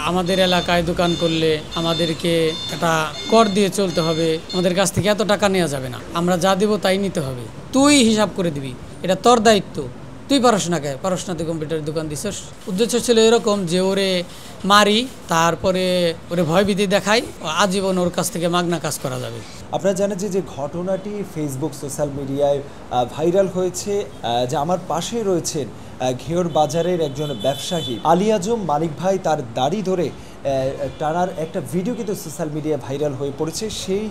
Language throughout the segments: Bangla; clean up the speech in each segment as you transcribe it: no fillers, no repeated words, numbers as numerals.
আমাদের এলাকায় দোকান করলে আমাদেরকে একটা কর দিয়ে চলতে হবে, আমাদের কাছ থেকে এত টাকা নেওয়া যাবে না, আমরা যা দেবো তাই নিতে হবে, তুই হিসাব করে দিবি, এটা তোর দায়িত্ব, তুই পারস না কে, পারস না তুই কম্পিউটারের দোকান দিছিস। উদ্দেশ্য ছিল এরকম যে ওরে মারি, তারপরে ওরে ভয়ভীতি দেখাই, আজীবন ওর কাছ থেকে মাগনা কাজ করা যাবে। আপনারা জানেন যে ঘটনাটি ফেসবুক সোশ্যাল মিডিয়ায় ভাইরাল হয়েছে, যে আমার পাশে রয়েছেন ঘেওর বাজারের একজন ব্যবসায়ী আলী আজম মানিক ভাই, তার দাড়ি ধরে টানার একটা ভিডিও কিন্তু সোশ্যাল মিডিয়ায় ভাইরাল হয়ে পড়েছে। সেই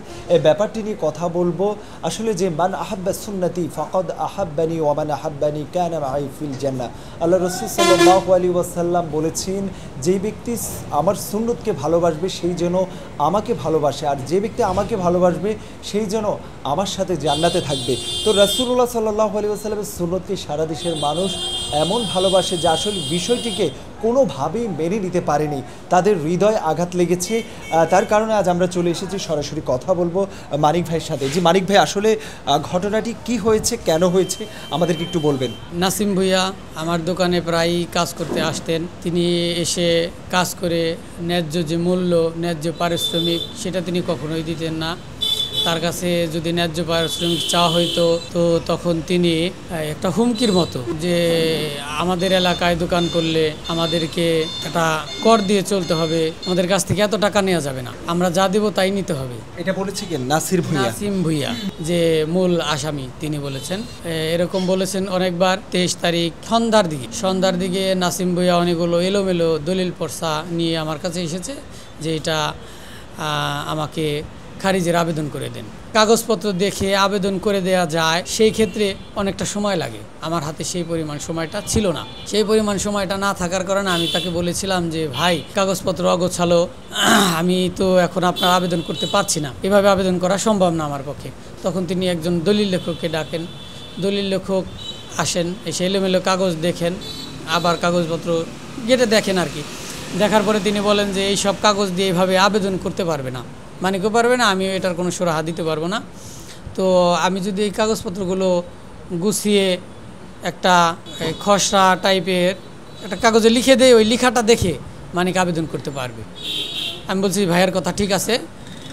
ব্যাপারটি নিয়ে কথা বলবো। আসলে যে মান আহাব্বা সুন্নতি ফাকাদ আহাব্বানি ওয়া মান আহাব্বানি কানা মাই ফিল জান্নাহ, আল্লাহ রাসূল সাল্লাল্লাহু আলাইহি ওয়াসাল্লাম বলেছেন, যে ব্যক্তি আমার সুন্নতকে ভালোবাসবে সেই যেন আমাকে ভালোবাসে, আর যে ব্যক্তি আমাকে ভালোবাসবে সেই যেন আমার সাথে জান্নাতে থাকবে। তো রাসূলুল্লাহ সাল্লাল্লাহু আলাইহি ওয়াসাল্লামের সুন্নতকে সারা দেশের মানুষ এমন ভালোবাসে যে আসলে বিষয়টিকে কোনোভাবেই মেনে নিতে পারেনি, তাদের হৃদয় আঘাত লেগেছে। তার কারণে আজ আমরা চলে এসেছি, সরাসরি কথা বলবো মানিক ভাইয়ের সাথে। জি মানিক ভাই, আসলে ঘটনাটি কি হয়েছে, কেন হয়েছে আমাদেরকে একটু বলবেন? নাসিম ভুইয়া আমার দোকানে প্রায় কাজ করতে আসতেন। তিনি এসে কাজ করে ন্যায্য যে মূল্য, ন্যায্য পারিশ্রমিক সেটা তিনি কখনোই দিতেন না। তার কাছে যদি ন্যায্য পারিশ্রমিক চাওয়া হইতো তো তখন তিনি একটা হুমকির মতো, যে আমাদের এলাকায় দোকান করলে আমাদেরকে একটা কর দিয়ে চলতে হবে, আমাদের কাছ থেকে এত টাকা নেওয়া যাবে না, আমরা যা দেবো তাই নিতে হবে। এটা বলেছে কি নাসিম ভুইয়া, যে মূল আসামি, তিনি বলেছেন। এরকম বলেছেন অনেকবার। 23 তারিখ সন্ধ্যার দিকে নাসিম ভুইয়া অনেকগুলো এলোমেলো দলিল পর্চা নিয়ে আমার কাছে এসেছে যে এটা আমাকে খারিজের আবেদন করে দেন। কাগজপত্র দেখে আবেদন করে দেয়া যায়, সেই ক্ষেত্রে অনেকটা সময় লাগে। আমার হাতে সেই পরিমাণ সময়টা ছিল না। সেই পরিমাণ সময়টা না থাকার কারণে আমি তাকে বলেছিলাম যে ভাই, কাগজপত্র অগোছালো, আমি তো এখন আপনার আবেদন করতে পারছি না, এভাবে আবেদন করা সম্ভব না আমার পক্ষে। তখন তিনি একজন দলিল লেখককে ডাকেন। দলিল লেখক আসেন, এসে এলোমেলো কাগজ দেখেন, আবার কাগজপত্র ঘেঁটে দেখেন আর কি। দেখার পরে তিনি বলেন যে এই সব কাগজ দিয়ে এইভাবে আবেদন করতে পারবে না, মানিকও পারবে না, আমিও এটার কোনো সুরাহা দিতে পারবো না। তো আমি যদি এই কাগজপত্রগুলো গুছিয়ে একটা খসড়া টাইপের একটা কাগজে লিখে দেয়, ওই লেখাটা দেখে মানিক আবেদন করতে পারবে। আমি বলছি ভাইয়ের কথা ঠিক আছে,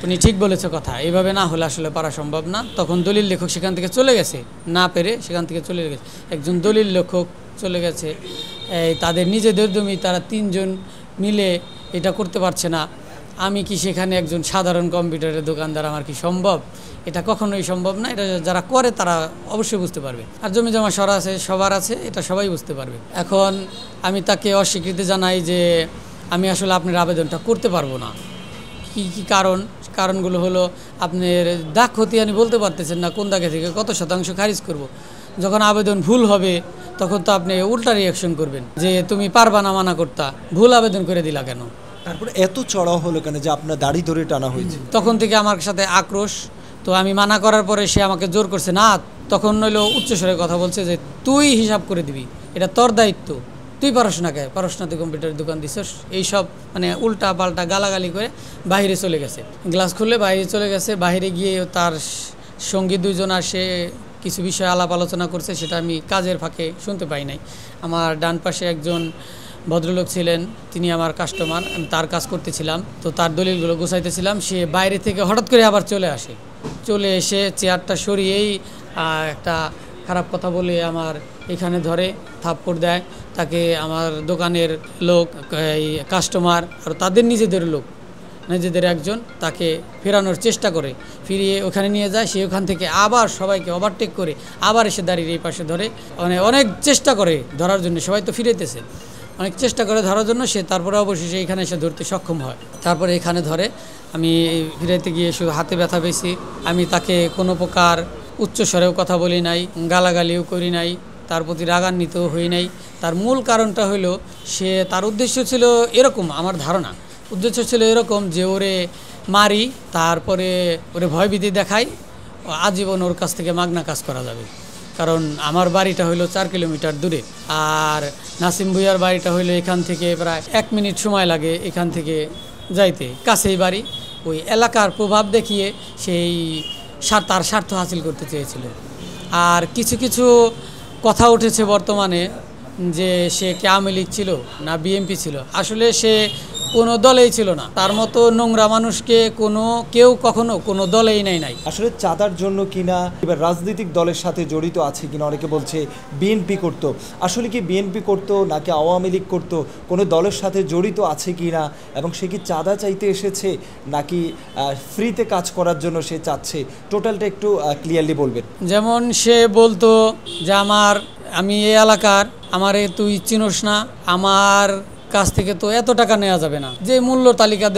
উনি ঠিক বলেছে কথা, এইভাবে না হলে আসলে পারা সম্ভব না। তখন দলিল লেখক সেখান থেকে চলে গেছে, না পেরে সেখান থেকে চলে গেছে। একজন দলিল লেখক চলে গেছে, তাদের নিজেদের জমি তারা 3 জন মিলে এটা করতে পারছে না। আমি কি সেখানে একজন সাধারণ কম্পিউটারের দোকানদার, আমার কি সম্ভব? এটা কখনোই সম্ভব না। এটা যারা করে তারা অবশ্যই বুঝতে পারবে, আর জমি জমা সবার আছে, এটা সবাই বুঝতে পারবে। এখন আমি তাকে অস্বীকৃতি জানাই যে আমি আসলে আপনার আবেদনটা করতে পারবো না। কি কারণগুলো হলো, আপনার দাগ খতিয়ানি বলতে পারতেছেন না, কোন দাগে থেকে কত শতাংশ খারিজ করব। যখন আবেদন ভুল হবে তখন তো আপনি উল্টা রিয়াকশন করবেন যে তুমি পারবা না, মানা করতা, ভুল আবেদন করে দিলা কেন। তারপরে এত চড়াও হলো কেন যে আপনার দাড়ি ধরে টানা হয়েছে? তখন থেকে আমার সাথে আক্রোশ। তো আমি মানা করার পরে সে আমাকে জোর করছে না, তখন নইলো উচ্চস্বরে কথা বলছে যে তুই হিসাব করে দিবি, এটা তোর দায়িত্ব, তুই পারস না কে, পারস না তুই কম্পিউটারের দোকান দিছস, এইসব মানে উল্টা পাল্টা গালাগালি করে বাইরে চলে গেছে। গ্লাস খুলে বাইরে চলে গেছে। বাইরে গিয়ে তার সঙ্গী 2 জন আসে, কিছু বিষয়ে আলাপ আলোচনা করছে, সেটা আমি কাজের ফাঁকে শুনতে পাই নাই। আমার ডান পাশে একজন ভদ্রলোক ছিলেন, তিনি আমার কাস্টমার, আমি তার কাজ করতেছিলাম, তো তার দলিলগুলো গুছাইতেছিলাম। সে বাইরে থেকে হঠাৎ করে আবার চলে এসে চেয়ারটা সরিয়েই একটা খারাপ কথা বলে আমার এখানে ধরে থাপ্পড় দেয়। তাকে আমার দোকানের লোক, কাস্টমার আর তাদের নিজেদের একজন তাকে ফেরানোর চেষ্টা করে, ফিরিয়ে ওখানে নিয়ে যায়। সে ওখান থেকে আবার সবাইকে ওভারটেক করে আবার এসে দাঁড়িয়ে এই পাশে ধরে, মানে অনেক চেষ্টা করে ধরার জন্য, সবাই তো ফিরেতেছে, অনেক চেষ্টা করে ধরার জন্য। সে তারপরে অবশেষে এখানে এসে ধরতে সক্ষম হয়। তারপরে এখানে ধরে, আমি ফিরাইতে গিয়ে শুধু হাতে ব্যথা পেয়েছি। আমি তাকে কোনো প্রকার উচ্চস্বরেও কথা বলি নাই, গালাগালিও করি নাই, তার প্রতি রাগান্বিত হই নাই। তার মূল কারণটা হলো, তার উদ্দেশ্য ছিল এরকম, আমার ধারণা উদ্দেশ্য ছিল এরকম যে ওরে মারি, তারপরে ওরে ভয়ভীতি দেখাই, আজীবন ওর কাছ থেকে মাগনা কাজ করা যাবে। কারণ আমার বাড়িটা হইলো 4 কিলোমিটার দূরে, আর নাসিম ভুইয়ার বাড়িটা হইলো এখান থেকে প্রায় 1 মিনিট সময় লাগে এখান থেকে যাইতে, কাছেই বাড়ি। ওই এলাকার প্রভাব দেখিয়ে তার স্বার্থ হাসিল করতে চেয়েছিল। আর কিছু কিছু কথা উঠেছে বর্তমানে যে সে কি আওয়ামী লীগ ছিল না বিএনপি ছিল। আসলে সে কোনো দলেই ছিল না। তার মতো নোংরা মানুষকে কেউ কখনো কোনো দলেই নাই। আসলে চাঁদার জন্য কিনা এবার রাজনৈতিক দলের সাথে জড়িত আছে কিনা, অনেকে বলছে বিএনপি করতো। আসলে কি বিএনপি করতো নাকি আওয়ামী লীগ করতো, কোনো দলের সাথে জড়িত আছে কিনা, এবং সে কি চাঁদা চাইতে এসেছে নাকি ফ্রিতে কাজ করার জন্য সে চাচ্ছে, টোটালটা একটু ক্লিয়ারলি বলবেন। যেমন সে বলতো যে আমি এই এলাকার, আমারে তুই চিনোস না, আমার কাছ থেকে তো এত টাকা নেওয়া যাবে না। যে মূল্য তালিকা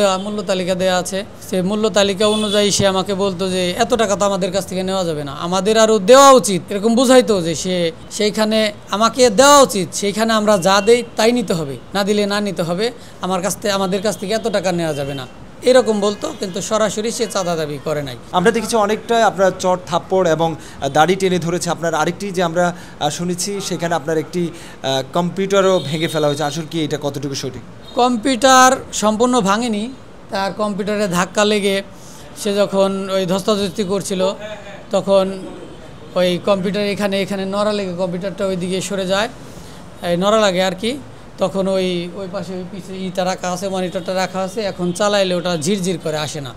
দেওয়া আছে, সে মূল্য তালিকা অনুযায়ী সে আমাকে বলতো যে এত টাকা তো আমাদের কাছ থেকে নেওয়া যাবে না, আমাদের আরও দেওয়া উচিত, এরকম বুঝাইতো যে সেইখানে আমাকে দেওয়া উচিত, সেইখানে আমরা যা দেই তাই নিতে হবে, না দিলে না নিতে হবে, আমাদের কাছ থেকে এত টাকা নেওয়া যাবে না, এরকম বলতো। কিন্তু সরাসরি সে চাঁদা দাবি করে নাই। আমরা দেখেছি অনেকটা আপনার চট থাপ্পড় এবং দাড়ি টেনে ধরেছে। আপনার আরেকটি যে আমরা শুনেছি সেখানে আপনার একটি কম্পিউটারও ভেঙে ফেলা হয়েছে, আসলে কি এটা কতটুকু সঠিক? কম্পিউটার সম্পূর্ণ ভাঙেনি, তার কম্পিউটারে ধাক্কা লেগে সে যখন ওই ধস্তাধস্তি করছিল তখন ওই কম্পিউটার এখানে নড়া লেগে কম্পিউটারটা ওই দিকে সরে যায়, নড়া লাগে আর কি। তখন ওই পাশে ওই পিছিয়ে ইটা রাখা আছে, মনিটরটা রাখা আছে, এখন চালাইলে ওটা ঝিরঝির করে আসে না।